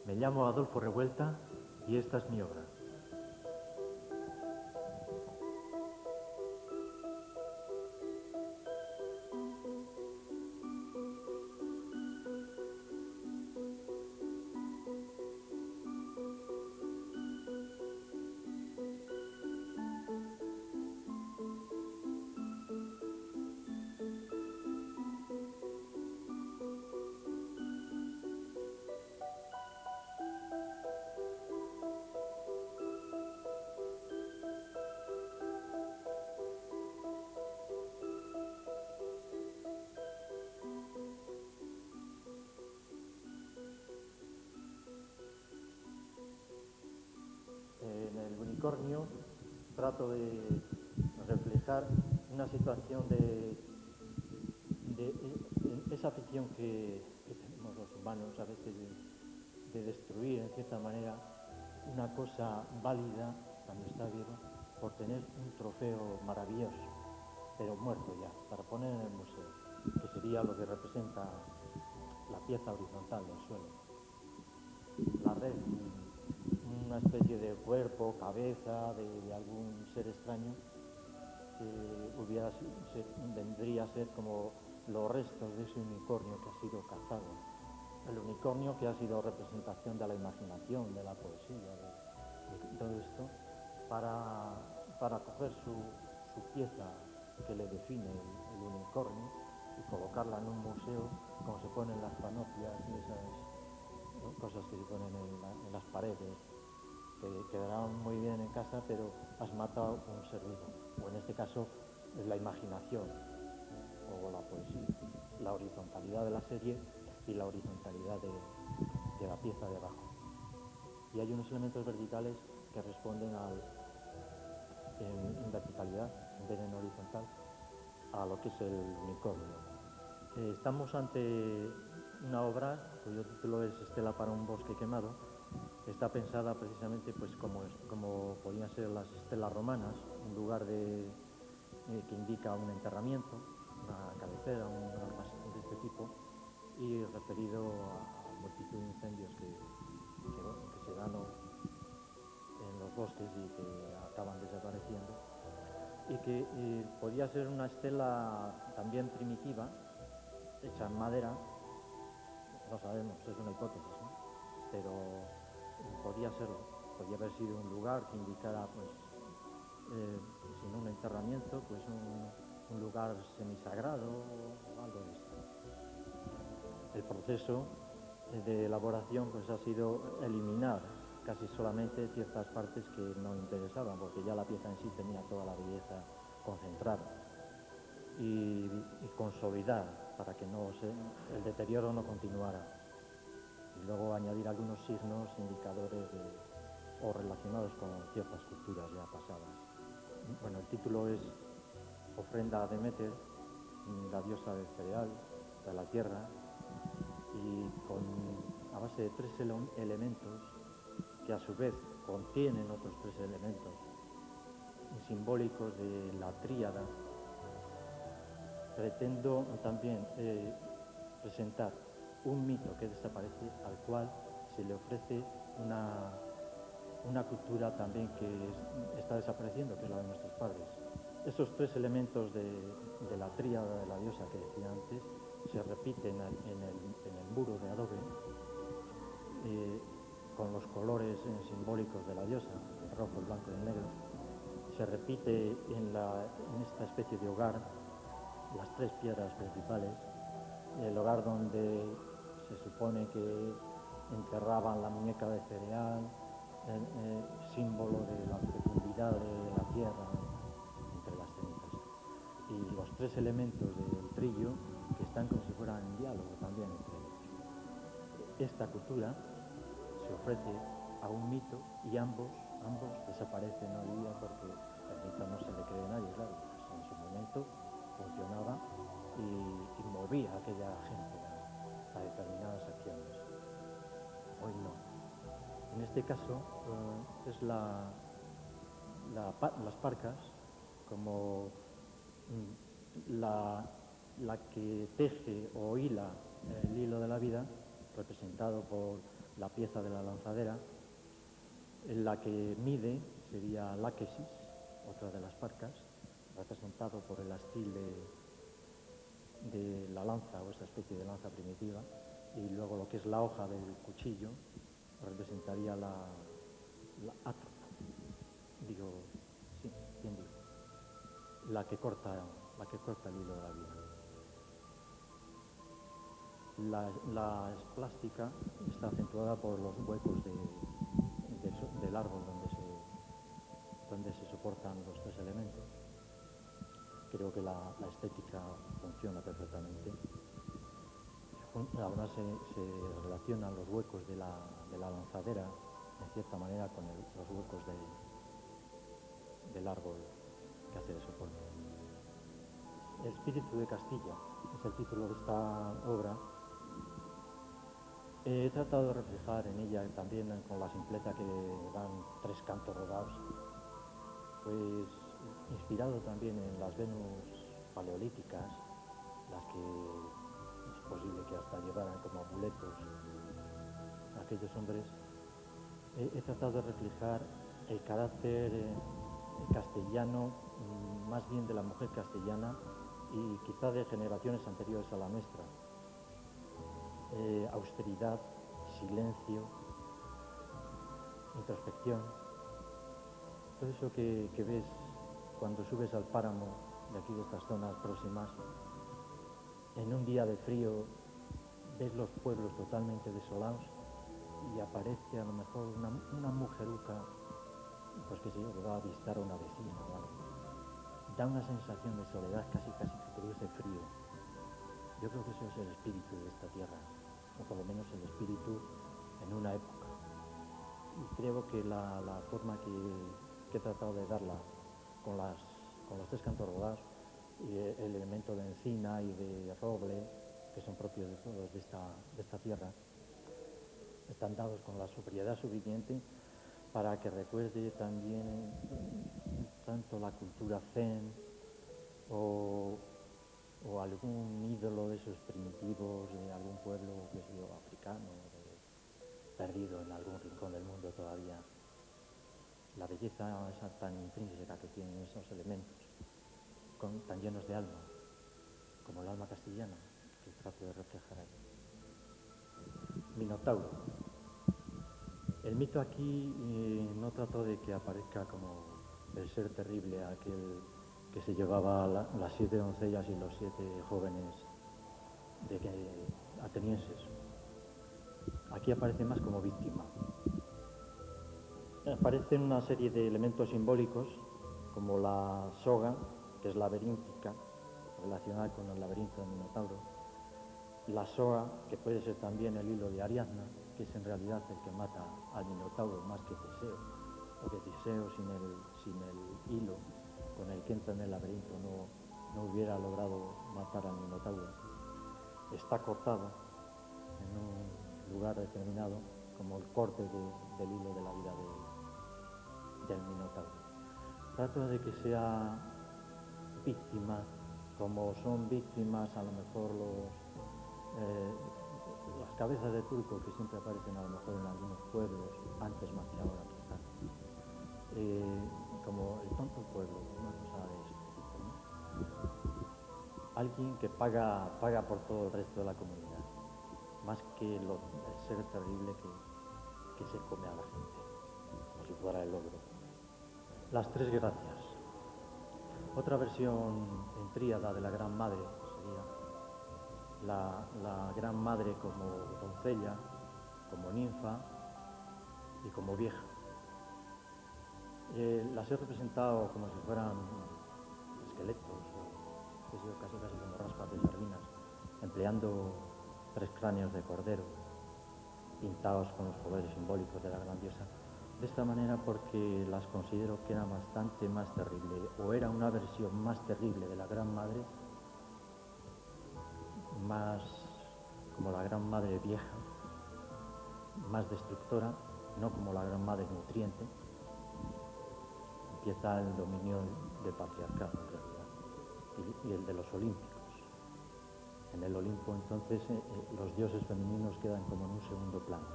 Me llamo Adolfo Revuelta y esta es mi obra. En el unicornio trato de reflejar una situación de esa afición que tenemos los humanos a veces de destruir en cierta manera una cosa válida cuando está viva por tener un trofeo maravilloso, pero muerto ya, para poner en el museo, que sería lo que representa la pieza horizontal del suelo. La red, una especie de cuerpo, cabeza de algún ser extraño que vendría a ser como los restos de ese unicornio que ha sido cazado. El unicornio que ha sido representación de la imaginación, de la poesía, de todo esto, para coger su pieza que le define el unicornio y colocarla en un museo, como se ponen las panoplias y esas cosas que se ponen en las paredes, que quedarán muy bien en casa, pero has matado un ser vivo, o en este caso es la imaginación o la poesía, la horizontalidad de la serie y la horizontalidad de la pieza de abajo. Y hay unos elementos verticales que responden en verticalidad, en vez de en horizontal, a lo que es el unicornio. Estamos ante una obra cuyo título es Estela para un bosque quemado. Está pensada precisamente pues como podían ser las estelas romanas, un lugar que indica un enterramiento, una cabecera, un almacén de este tipo, y referido a multitud de incendios que se dan en los bosques y que acaban desapareciendo, y que podía ser una estela también primitiva, hecha en madera, no sabemos, es una hipótesis, ¿no? Pero podía serlo, podía haber sido un lugar que indicara, pues, sin un enterramiento, pues un lugar semisagrado o algo de esto. El proceso de elaboración pues ha sido eliminar casi solamente ciertas partes que no interesaban, porque ya la pieza en sí tenía toda la belleza concentrada, y consolidar para que el deterioro no continuara, y luego añadir algunos signos indicadores o relacionados con ciertas culturas ya pasadas. Bueno, el título es Ofrenda a Demeter, la diosa del cereal, de la tierra, y a base de 3 elementos que a su vez contienen otros 3 elementos simbólicos de la tríada. Pretendo también presentar un mito que desaparece, al cual se le ofrece una cultura también que está desapareciendo, que es la de nuestros padres. Esos 3 elementos de la tríada de la diosa que decía antes se repiten en el muro de adobe, con los colores simbólicos de la diosa, el rojo, el blanco y el negro. Se repite en esta especie de hogar las 3 piedras principales, el hogar donde se supone que enterraban la muñeca de cereal, símbolo de la fecundidad de la tierra entre las cenizas, y los 3 elementos del trillo que están como si fueran en diálogo también entre ellos. Esta cultura se ofrece a un mito y ambos desaparecen hoy día porque el mito no se le cree a nadie, claro, pues en su momento funcionaba y movía a aquella gente a determinadas acciones. Hoy no. En este caso es las parcas como la que teje o hila el hilo de la vida, representado por la pieza de la lanzadera. En la que mide sería l'Áquesis, otra de las parcas, representado por el astil de la lanza o esa especie de lanza primitiva, y luego lo que es la hoja del cuchillo representaría la átropa, digo, sí, bien digo, la que corta el hilo de la vida. La esplástica está acentuada por los huecos del árbol donde se soportan los tres elementos. Creo que la estética funciona perfectamente. Además se relacionan los huecos de la lanzadera, en cierta manera, con los huecos del árbol que hace de soporte. El espíritu de Castilla es el título de esta obra. He tratado de reflejar en ella, también con la simpleza que dan tres cantos rodados, pues inspirado también en las Venus paleolíticas, las que es posible que hasta llevaran como amuletos a aquellos hombres. He tratado de reflejar el carácter castellano, más bien de la mujer castellana y quizá de generaciones anteriores a la nuestra. Austeridad, silencio, introspección, todo eso que ves cuando subes al páramo de aquí, de estas zonas próximas. En un día de frío ves los pueblos totalmente desolados y aparece a lo mejor una mujeruca, pues que sé yo, que va a visitar a una vecina o algo. Da una sensación de soledad, casi que produce frío. Yo creo que eso es el espíritu de esta tierra, o por lo menos el espíritu en una época. Y creo que la forma que he tratado de darla con los tres cantos rodados y el elemento de encina y de roble, que son propios de todos de esta tierra, están dados con la sobriedad suficiente para que recuerde también tanto la cultura zen o algún ídolo de esos primitivos de algún pueblo, que sea africano, perdido en algún rincón del mundo todavía. La belleza esa tan intrínseca que tienen esos elementos, tan llenos de alma, como el alma castellana, que trato de reflejar ahí. Minotauro. El mito aquí no trató de que aparezca como el ser terrible, aquel que se llevaba las 7 doncellas y los 7 jóvenes atenienses. Aquí aparece más como víctima. Aparecen una serie de elementos simbólicos, como la soga, que es laberíntica, relacionada con el laberinto del Minotauro. La soga, que puede ser también el hilo de Ariadna, que es en realidad el que mata al Minotauro más que Teseo, porque Teseo sin el hilo con el que entra en el laberinto no hubiera logrado matar al Minotauro. Está cortado en un lugar determinado, como el corte del hilo de la vida del Minotauro. Trato de que sea víctima, como son víctimas a lo mejor las cabezas de turco que siempre aparecen a lo mejor en algunos pueblos, antes más que ahora quizá, como el tonto pueblo, una cosa de ese tipo, ¿no? Alguien que paga por todo el resto de la comunidad, más que el ser terrible que se come a la gente, como si fuera el ogro. Las tres gracias. Otra versión en tríada de la Gran Madre sería la Gran Madre como doncella, como ninfa y como vieja. Las he representado como si fueran esqueletos o casi como raspas de sardinas, empleando 3 cráneos de cordero pintados con los colores simbólicos de la gran diosa. De esta manera porque las considero que era bastante más terrible, o era una versión más terrible de la Gran Madre, más como la Gran Madre vieja, más destructora, no como la Gran Madre nutriente. Empieza el dominio del patriarcado en realidad, y el de los olímpicos. En el Olimpo entonces los dioses femeninos quedan como en un segundo plano.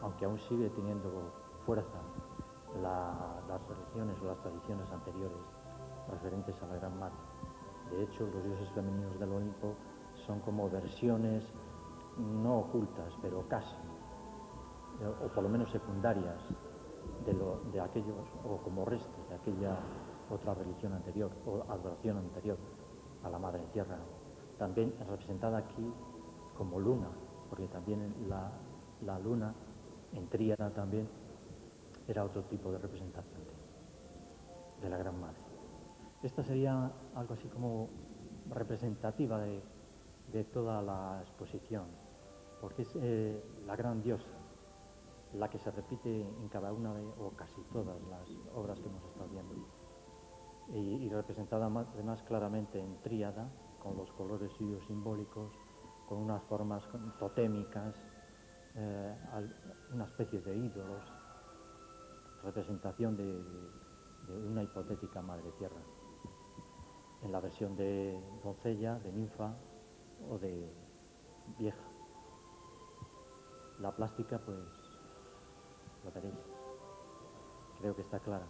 aunque aún sigue teniendo fuerza las religiones o las tradiciones anteriores referentes a la Gran Madre. De hecho, los dioses femeninos del Olimpo son como versiones no ocultas, pero casi, o por lo menos secundarias de aquellos, o como restos de aquella otra religión anterior o adoración anterior a la Madre Tierra. También es representada aquí como luna, porque también la luna en tríada también era otro tipo de representación de la Gran Madre. Esta sería algo así como representativa de toda la exposición, porque es la gran diosa, la que se repite en cada una o casi todas las obras que hemos estado viendo, y representada además claramente en tríada, con los colores suyos simbólicos, con unas formas totémicas, una especie de ídolos, representación de una hipotética Madre Tierra, en la versión de doncella, de ninfa o de vieja. La plástica, pues, lo veréis, creo que está clara.